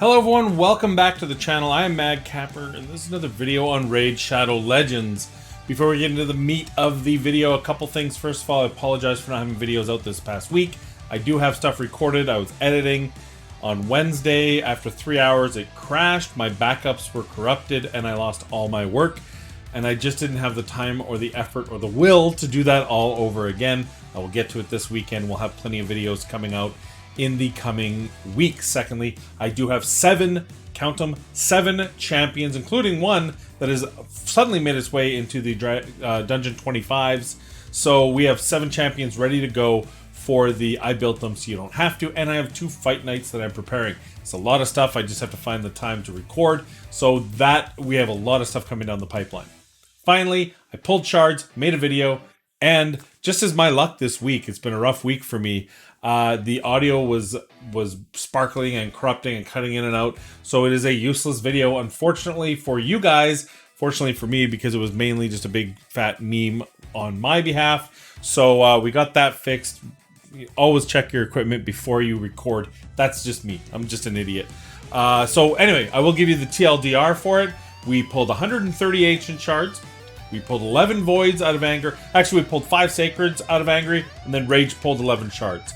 Hello everyone, welcome back to the channel. I am Mad Capper, and this is another video on Raid Shadow Legends. Before we get into the meat of the video, a couple things. First of all, I apologize for not having videos out this past week. I do have stuff recorded. I was editing on Wednesday. After 3 hours, it crashed. My backups were corrupted, and I lost all my work. And I just didn't have the time or the effort or the will to do that all over again. I will get to it this weekend. We'll have plenty of videos coming out in the coming weeks. Secondly, I do have 7, count them, 7 champions, including one that has suddenly made its way into the Dungeon 25s. So we have 7 champions ready to go for the I built them so you don't have to, and I have 2 fight nights that I'm preparing. It's a lot of stuff. I just have to find the time to record, so that we have a lot of stuff coming down the pipeline. Finally, I pulled shards, made a video, and just as my luck this week, it's been a rough week for me. The audio was sparkling and corrupting and cutting in and out, so it is a useless video, unfortunately for you guys. Fortunately for me, because it was mainly just a big fat meme on my behalf. So we got that fixed. Always check your equipment before you record. That's just me. I'm just an idiot. So anyway, I will give you the TLDR for it. We pulled 130 ancient shards. We pulled 11 voids out of anger. Actually, we pulled 5 sacreds out of angry, and then rage pulled 11 shards.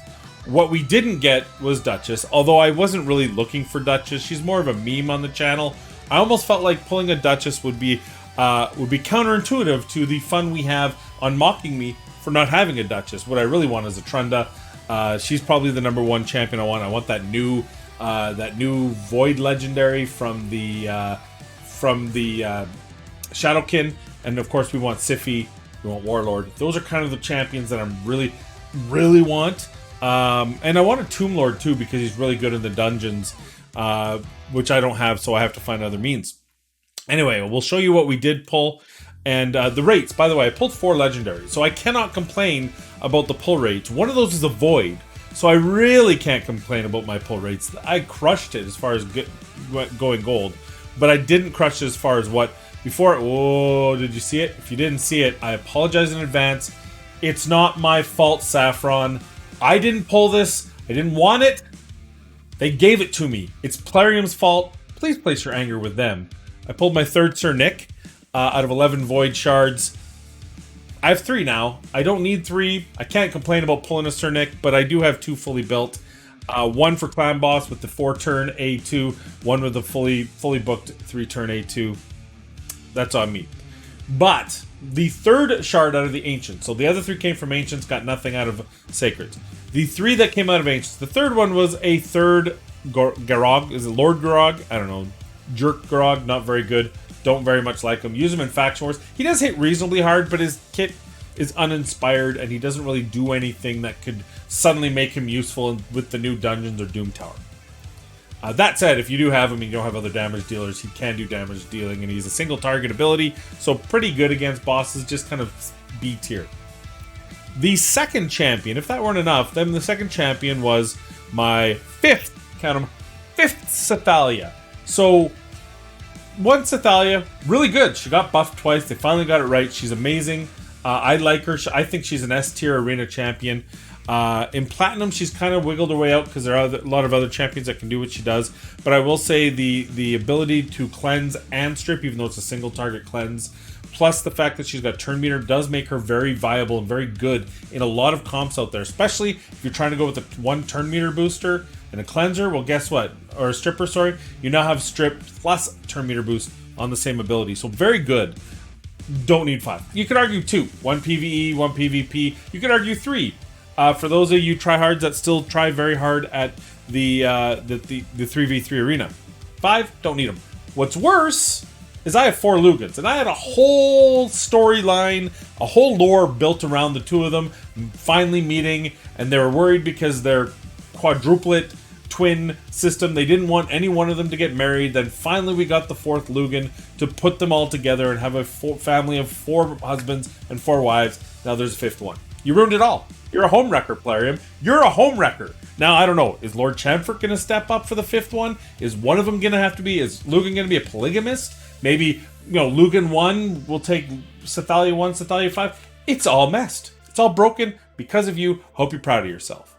What we didn't get was Duchess, although I wasn't really looking for Duchess. She's more of a meme on the channel. I almost felt like pulling a Duchess would be counterintuitive to the fun we have on mocking me for not having a Duchess. What I really want is a Trunda. She's probably the #1 champion I want. I want that new Void legendary from the Shadowkin, and of course we want Siphi, we want Warlord. Those are kind of the champions that I really want. And I want a Tomb Lord too, because he's really good in the dungeons, which I don't have, so I have to find other means. Anyway, we'll show you what we did pull, and the rates. By the way, I pulled 4 legendaries, so I cannot complain about the pull rates. One of those is a Void, so I really can't complain about my pull rates. I crushed it as far as going gold, but I didn't crush it as far as what before. Oh, did you see it? If you didn't see it, I apologize in advance. It's not my fault, Saffron. I didn't pull this. I didn't want it. They gave it to me. It's Plarium's fault. Please place your anger with them. I pulled my 3rd Sir Nick out of 11 Void shards. I have 3 now. I don't need 3. I can't complain about pulling a Sir Nick, but I do have 2 fully built. 1 for Clan Boss with the 4-turn A2. 1 with the fully booked 3-turn A2. That's on me. But the 3rd shard out of the Ancients, so the other 3 came from Ancients, got nothing out of Sacreds. The 3 that came out of Ancients, the 3rd one was a 3rd Garog. Is it Lord Garog? I don't know. Jerk Garog, not very good. Don't very much like him. Use him in Faction Wars. He does hit reasonably hard, but his kit is uninspired, and he doesn't really do anything that could suddenly make him useful with the new dungeons or Doom Tower. That said, if you do have him and you don't have other damage dealers, he can do damage dealing, and he's a single target ability, so pretty good against bosses, just kind of B tier. The 2nd champion, if that weren't enough, then the 2nd champion was my 5th, count them, 5th Sathalia. So, 1 Sathalia, really good. She got buffed twice. They finally got it right. She's amazing. I like her. I think she's an S tier arena champion. In Platinum, she's kind of wiggled her way out because there are a lot of other champions that can do what she does. But I will say the ability to cleanse and strip, even though it's a single target cleanse, plus the fact that she's got turn meter, does make her very viable and very good in a lot of comps out there. Especially if you're trying to go with a 1 turn meter booster and a cleanser. Well, guess what? Or a stripper, sorry. You now have strip plus turn meter boost on the same ability. So very good. Don't need 5. You could argue 2. 1 PvE, 1 PvP. You could argue 3. For those of you tryhards that still try very hard at the 3v3 arena. 5, don't need them. What's worse is I have 4 Lugans, and I had a whole storyline, a whole lore built around the 2 of them finally meeting, and they were worried because their quadruplet twin system, they didn't want any one of them to get married. Then finally we got the 4th Lugan to put them all together and have a family of 4 husbands and 4 wives. Now there's a 5th one. You ruined it all. You're a home wrecker, Plarium. You're a home wrecker. Now, I don't know. Is Lord Chamfort going to step up for the 5th one? Is one of them going to have to be? Is Lugan going to be a polygamist? Maybe, Lugan 1 will take Sathalia 1, Sathalia 5. It's all messed. It's all broken because of you. Hope you're proud of yourself.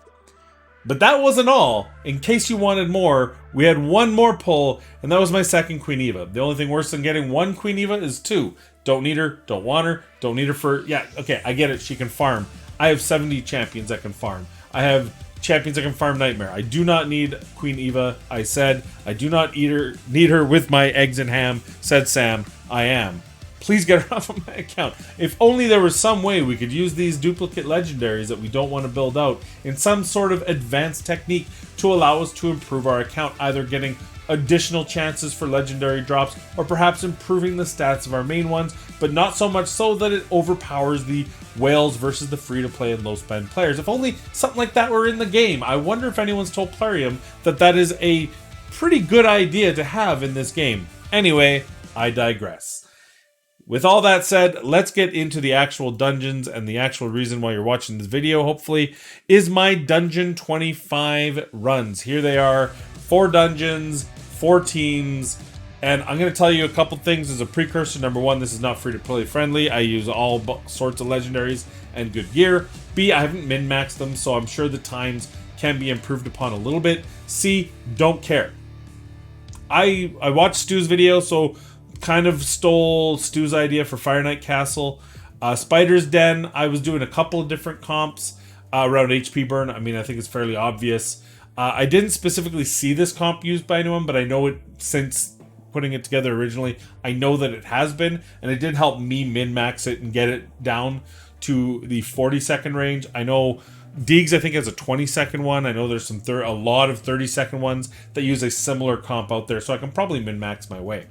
But that wasn't all. In case you wanted more, we had one more pull, and that was my second Queen Eva. The only thing worse than getting one Queen Eva is two. Don't need her, don't want her, don't need her for... Yeah, okay, I get it, she can farm. I have 70 champions that can farm. I have champions that can farm Nightmare. I do not need Queen Eva, I said. I do not need her with my eggs and ham, said Sam. I am. Please get her off of my account. If only there was some way we could use these duplicate legendaries that we don't want to build out in some sort of advanced technique to allow us to improve our account, either getting additional chances for legendary drops or perhaps improving the stats of our main ones, but not so much so that it overpowers the whales versus the free-to-play and low-spend players. If only something like that were in the game. I wonder if anyone's told Plarium that that is a pretty good idea to have in this game. Anyway, I digress. With all that said, let's get into the actual dungeons, and the actual reason why you're watching this video, hopefully, is my Dungeon 25 runs. Here they are, 4 dungeons, 4 teams, and I'm going to tell you a couple things as a precursor. Number one, this is not free-to-play friendly. I use all sorts of legendaries and good gear. B, I haven't min-maxed them, so I'm sure the times can be improved upon a little bit. C, don't care. I watched Stu's video, so kind of stole Stu's idea for Fire Knight Castle. Spider's Den, I was doing a couple of different comps around HP burn. I mean, I think it's fairly obvious. I didn't specifically see this comp used by anyone, but I know it since putting it together originally. I know that it has been, and it did help me min-max it and get it down to the 40-second range. I know Deegs, I think, has a 20-second one. I know there's some a lot of 30-second ones that use a similar comp out there, so I can probably min-max my way.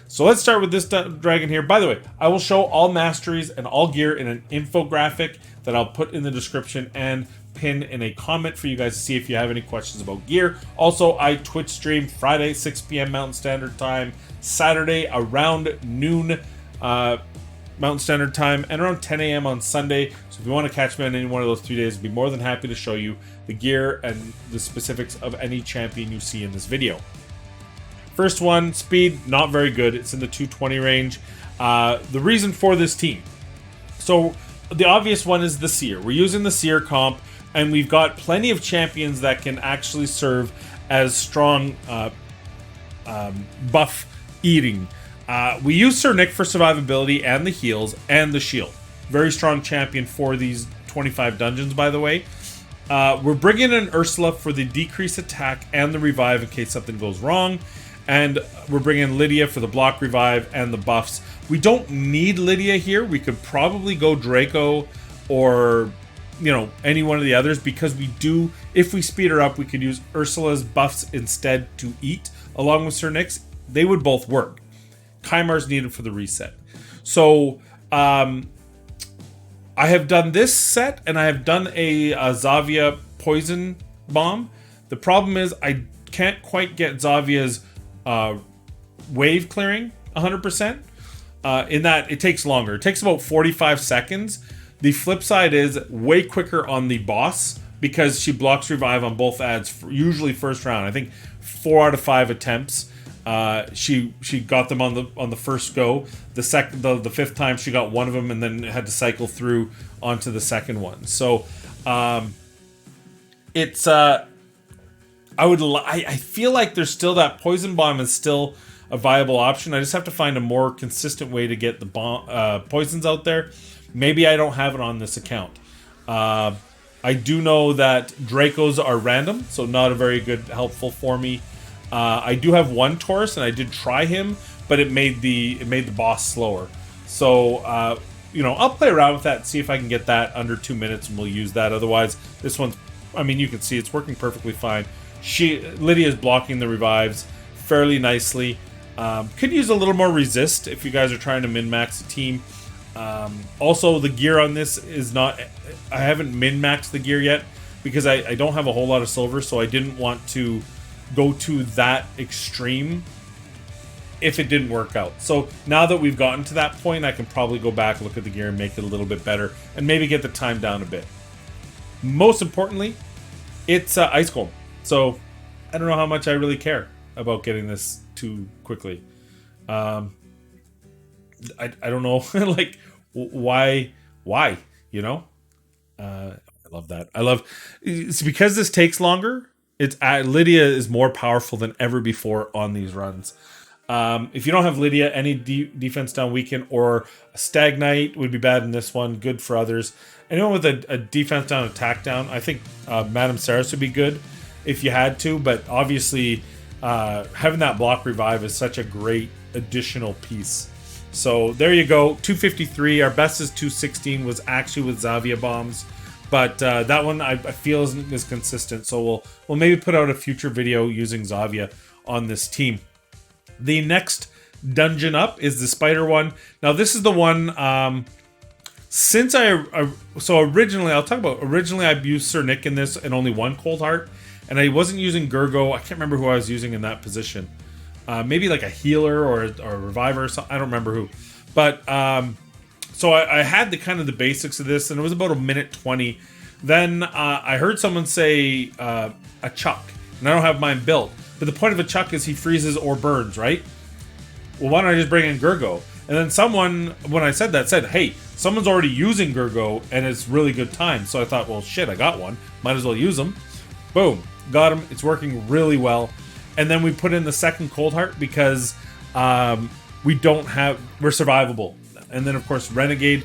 So let's start with this dragon here. By the way, I will show all masteries and all gear in an infographic that I'll put in the description and pin in a comment for you guys to see if you have any questions about gear. Also, I Twitch stream Friday, 6 p.m. Mountain Standard Time, Saturday around noon Mountain Standard Time, and around 10 a.m. on Sunday. So if you want to catch me on any one of those 3 days, I'd be more than happy to show you the gear and the specifics of any champion you see in this video. First one, speed, not very good. It's in the 220 range. The reason for this team. So the obvious one is the Seer. We're using the Seer comp, and we've got plenty of champions that can actually serve as strong buff eating. We use Sir Nick for survivability and the heals and the shield. Very strong champion for these 25 dungeons, by the way. We're bringing in Ursula for the decrease attack and the revive in case something goes wrong. And we're bringing Lydia for the block revive and the buffs. We don't need Lydia here. We could probably go Draco or, you know, any one of the others, because we do, if we speed her up, we could use Ursula's buffs instead to eat along with Sir Nick's. They would both work. Kymar's needed for the reset. So I have done this set, and I have done a Zavia poison bomb. The problem is I can't quite get Zavia's wave clearing 100%, in that it takes longer. It takes about 45 seconds. The flip side is way quicker on the boss, because she blocks revive on both ads, usually first round. I think 4 out of 5 attempts she got them on the first go. The fifth time she got one of them, and then had to cycle through onto the second one. So it's I feel like there's still that poison bomb is still a viable option. I just have to find a more consistent way to get the poisons out there. Maybe I don't have it on this account. I do know that Dracos are random, so not a very good helpful for me. I do have one Taurus, and I did try him, but it made the boss slower. So you know, I'll play around with that and see if I can get that under 2 minutes, and we'll use that. Otherwise, this one's, I mean, you can see it's working perfectly fine. Lydia's blocking the revives fairly nicely. Could use a little more resist if you guys are trying to min-max the team. Also, the gear on this is not... I haven't min-maxed the gear yet because I don't have a whole lot of silver, so I didn't want to go to that extreme if it didn't work out. So now that we've gotten to that point, I can probably go back, look at the gear, and make it a little bit better, and maybe get the time down a bit. Most importantly, it's Ice Golem. So I don't know how much I really care about getting this too quickly. I don't know, like, why, you know? I love that. I love it's because this takes longer. It's Lydia is more powerful than ever before on these runs. If you don't have Lydia, any defense down weaken or a Stag Knight would be bad in this one. Good for others. Anyone with a defense down, attack down, I think Madame Saris would be good if you had to. But obviously, having that block revive is such a great additional piece. So there you go, 253. Our best is 216. Was actually with Zavia bombs, but that one I feel isn't as consistent. So we'll maybe put out a future video using Zavia on this team. The next dungeon up is the spider one. Now this is the one. Since originally I used Sir Nick in this and only one Cold Heart, and I wasn't using Gurgo. I can't remember who I was using in that position. Maybe like a healer or a reviver or something. I don't remember who. But so I had the basics of this, and it was about a minute 20. Then I heard someone say a Chuck, and I don't have mine built. But the point of a Chuck is he freezes or burns, right? Well, why don't I just bring in Gurgo? And then someone, when I said that, said, hey, someone's already using Gurgo, and it's really good time. So I thought, well, shit, I got one. Might as well use them. Boom. Got him. It's working really well. And then we put in the second Cold Heart because we're survivable. And then, of course, Renegade.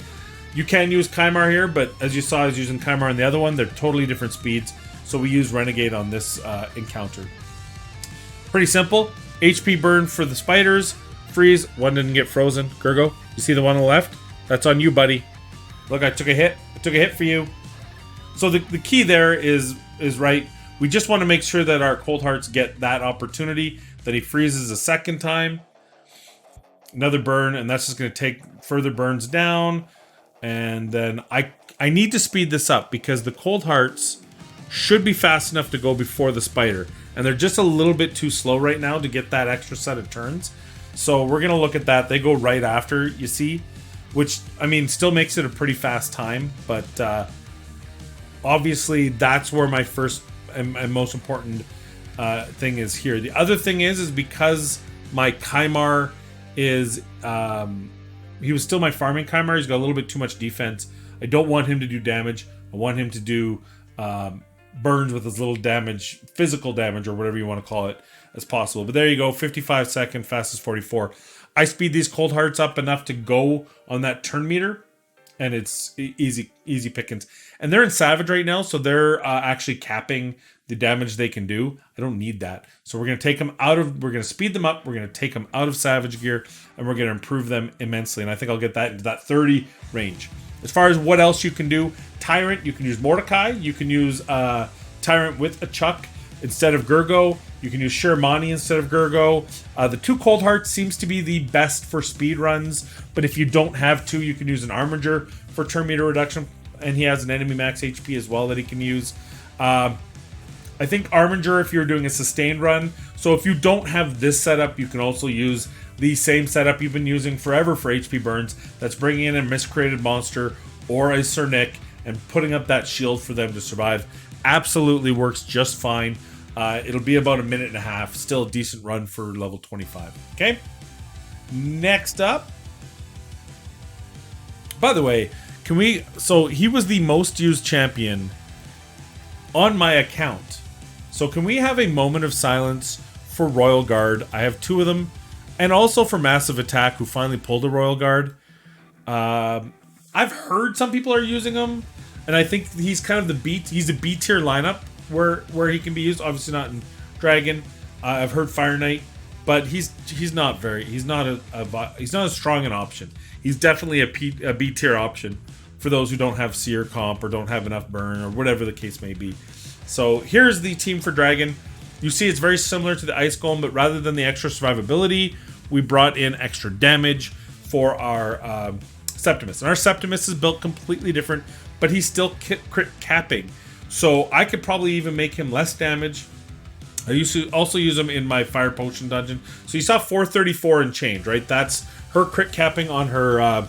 You can use Kymar here, but as you saw, I was using Kymar on the other one. They're totally different speeds. So we use Renegade on this encounter. Pretty simple. HP burn for the spiders. Freeze. One didn't get frozen. Gurgo, you see the one on the left? That's on you, buddy. Look, I took a hit. I took a hit for you. So the key there is right. We just want to make sure that our Cold Hearts get that opportunity, that he freezes a second time. Another burn, and that's just going to take further burns down. And then I need to speed this up because the Cold Hearts should be fast enough to go before the spider. And they're just a little bit too slow right now to get that extra set of turns. So we're going to look at that. They go right after, you see. Which, I mean, still makes it a pretty fast time. But obviously, that's where my first and most important thing is here. The other thing is because my Kymar is... he was still my farming Kymar. He's got a little bit too much defense. I don't want him to do damage. I want him to do... burns with as little damage, physical damage, or whatever you want to call it, as possible. But there you go, 55 second, fastest 44. I speed these Cold Hearts up enough to go on that turn meter, and it's easy pickings. And they're in Savage right now, so they're actually capping the damage they can do. I don't need that. So we're going to take them we're going to speed them up, we're going to take them out of Savage gear, and we're going to improve them immensely. And I think I'll get that into that 30 range. As far as what else you can do, Tyrant, you can use Mordecai. You can use Tyrant with a Chuck instead of Gurgo. You can use Shermani instead of Gurgo. The two Cold Hearts seems to be the best for speed runs, but if you don't have two, you can use an Armiger for turn meter reduction, and he has an enemy max HP as well that he can use. I think Armiger if you're doing a sustained run. So if you don't have this setup, you can also use the same setup you've been using forever for HP burns. That's bringing in a miscreated monster or a Sir Nick and putting up that shield for them to survive. Absolutely works just fine. It'll be about a minute and a half. Still a decent run for level 25. Okay. Next up. By the way, so he was the most used champion on my account. So can we have a moment of silence for Royal Guard? I have two of them. And also for Massive Attack, who finally pulled a Royal Guard. I've heard some people are using him, and I think he's kind of he's a B tier lineup where he can be used. Obviously not in Dragon. I've heard Fire Knight, but he's not a strong an option. He's definitely a B tier option for those who don't have Seer comp or don't have enough burn or whatever the case may be. So here's the team for Dragon. You see it's very similar to the Ice Golem, but rather than the extra survivability, we brought in extra damage for our Septimus. And our Septimus is built completely different, but he's still crit capping. So I could probably even make him less damage. I used to also use him in my Fire Potion dungeon. So you saw 434 and change, right? That's her crit capping on her,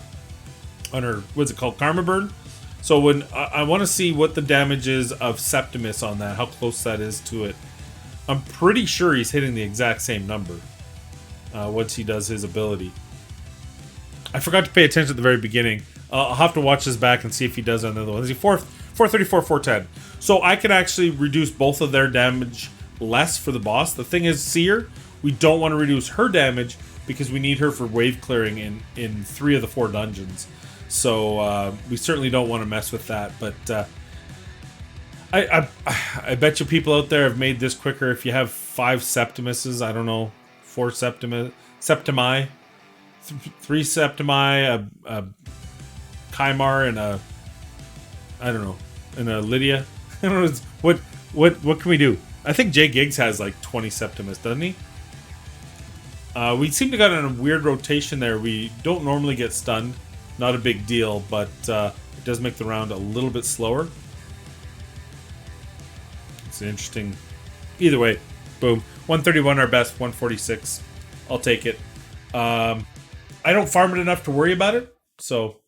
what's it called? Karma Burn. So when I want to see what the damage is of Septimus on that, how close that is to it. I'm pretty sure he's hitting the exact same number once he does his ability. I forgot to pay attention at the very beginning. I'll have to watch this back and see if he does on the other one. Is he 434, 410. So I can actually reduce both of their damage less for the boss. The thing is, Seer, we don't want to reduce her damage because we need her for wave clearing in 3 of the 4 dungeons. So we certainly don't want to mess with that. But I bet you people out there have made this quicker. If you have 5 Septimuses, I don't know, 4 Septimi, 3 Septimi, a Kymar, and a, I don't know, and a Lydia. I don't know, what can we do? I think Jay Giggs has like 20 Septimus, doesn't he? We seem to got in a weird rotation there. We don't normally get stunned. Not a big deal, but it does make the round a little bit slower. It's an interesting... Either way, boom. 131 our best, 146. I'll take it. I don't farm it enough to worry about it, so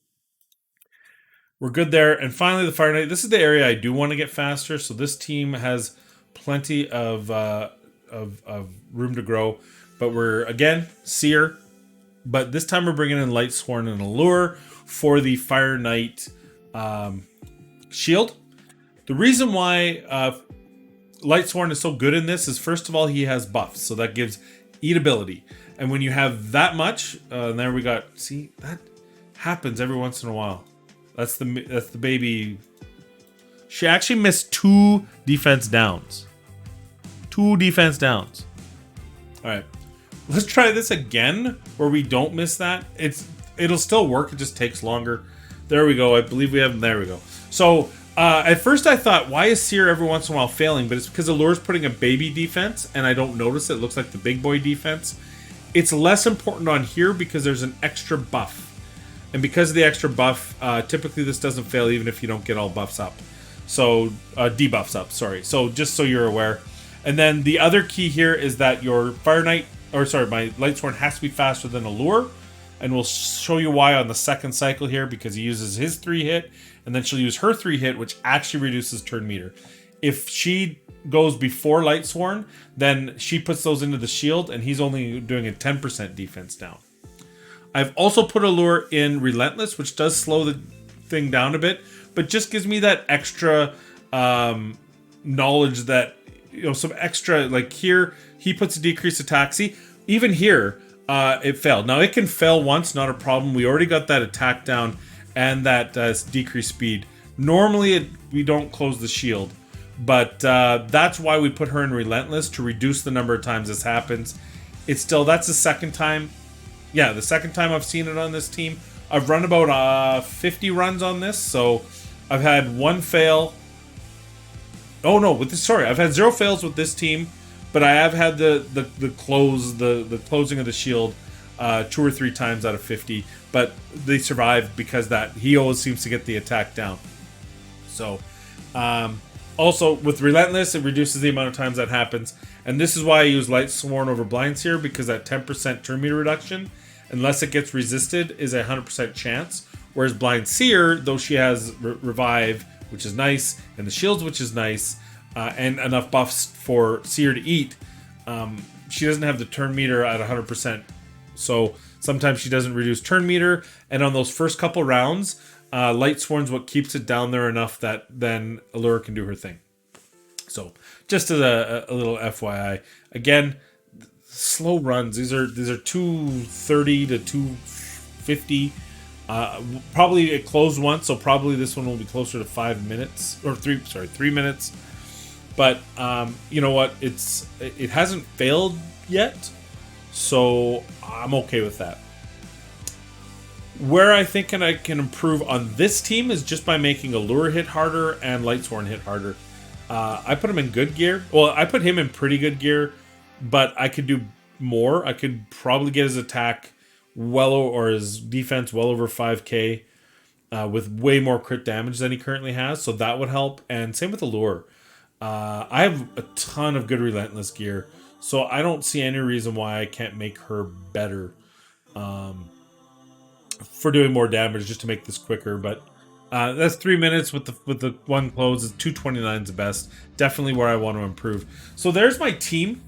we're good there. And finally, the Fire Knight. This is the area I do want to get faster, so this team has plenty of room to grow. But we're, again, Seer. But this time we're bringing in Lightsworn and Allure for the Fire Knight shield. The reason why Lightsworn is so good in this is, first of all, he has buffs. So that gives eatability. And when you have that much, and there we got, see, that happens every once in a while. That's the baby. She actually missed 2 defense downs. 2 defense downs. All right. Let's try this again, where we don't miss that. It'll still work. It just takes longer. There we go. I believe we have them. There we go. So at first I thought, why is Seer every once in a while failing? But it's because Allure's putting a baby defense, and I don't notice it. It looks like the big boy defense. It's less important on here because there's an extra buff. And because of the extra buff, typically this doesn't fail even if you don't get all buffs up. So, debuffs up, sorry. So just so you're aware. And then the other key here is that your Fire Knight, or sorry, my Lightsworn has to be faster than Allure. And we'll show you why on the second cycle here, because he uses his 3-hit, and then she'll use her 3-hit, which actually reduces turn meter. If she goes before Lightsworn, then she puts those into the shield, and he's only doing a 10% defense down. I've also put Allure in Relentless, which does slow the thing down a bit, but just gives me that extra knowledge that, you know, some extra, like here, he puts a decreased attack. See, even here, it failed. Now, it can fail once, not a problem. We already got that attack down and that decreased speed. Normally, we don't close the shield, but that's why we put her in Relentless, to reduce the number of times this happens. It's still, that's the second time. Yeah, the second time I've seen it on this team. I've run about 50 runs on this, so I've had 1 fail. Oh no, with this, sorry, I've had 0 fails with this team, but I have had the closing of the shield 2 or 3 times out of 50, but they survived because that he always seems to get the attack down. So, also with Relentless, it reduces the amount of times that happens, and this is why I use Lightsworn over Blindseer, because that 10% turn meter reduction, unless it gets resisted, is a 100% chance. Whereas Blindseer, though she has Revive, which is nice, and the shields, which is nice, and enough buffs for Seer to eat, she doesn't have the turn meter at 100%. So sometimes she doesn't reduce turn meter, and on those first couple rounds, Lightsworn's what keeps it down there enough that then Allure can do her thing. So just as a little FYI, again, slow runs. These are 230 to 250. Probably it closed once, so probably this one will be closer to 5 minutes or 3 minutes. But you know what? It hasn't failed yet, so I'm okay with that. Where I think I can improve on this team is just by making Allure hit harder and Lightsworn hit harder. I put him in good gear. Well, I put him in pretty good gear, but I could do more. I could probably get his attack or his defense well over 5k with way more crit damage than he currently has, so that would help. And same with Allure. I have a ton of good Relentless gear, so I don't see any reason why I can't make her better for doing more damage, just to make this quicker. But that's 3 minutes with the one close. 229 is the best. Definitely where I want to improve. So there's my team.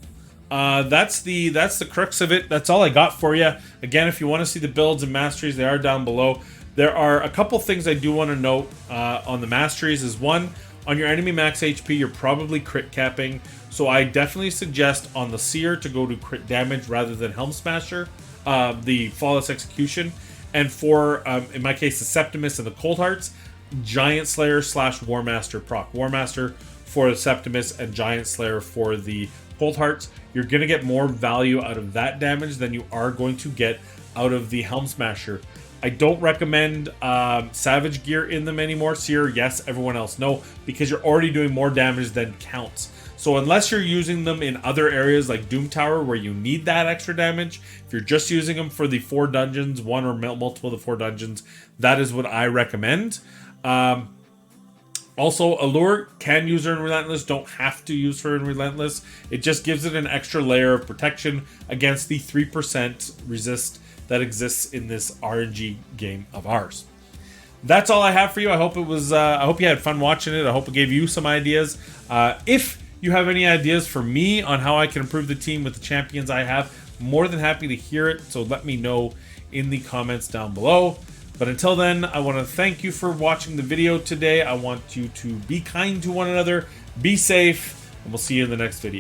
That's the crux of it. That's all I got for you. Again, if you want to see the builds and masteries, they are down below. There are a couple things I do want to note on the masteries. Is one, on your enemy max HP, you're probably crit capping. So I definitely suggest on the Seer to go to crit damage rather than Helm Smasher, the Flawless Execution. And for, in my case, the Septimus and the Cold Hearts, Giant Slayer / War Master proc. War Master for the Septimus and Giant Slayer for the Cold Hearts. You're going to get more value out of that damage than you are going to get out of the Helm Smasher. I don't recommend Savage Gear in them anymore. Seer, yes. Everyone else, no. Because you're already doing more damage than counts. So unless you're using them in other areas like Doom Tower where you need that extra damage, if you're just using them for the 4 dungeons, one or multiple of the 4 dungeons, that is what I recommend. Also, Allure can use her in Relentless, don't have to use her in Relentless. It just gives it an extra layer of protection against the 3% resist that exists in this RNG game of ours. That's all I have for you. I hope it was. I hope you had fun watching it. I hope it gave you some ideas. If you have any ideas for me on how I can improve the team with the champions I have, more than happy to hear it. So let me know in the comments down below. But until then, I want to thank you for watching the video today. I want you to be kind to one another, be safe, and we'll see you in the next video.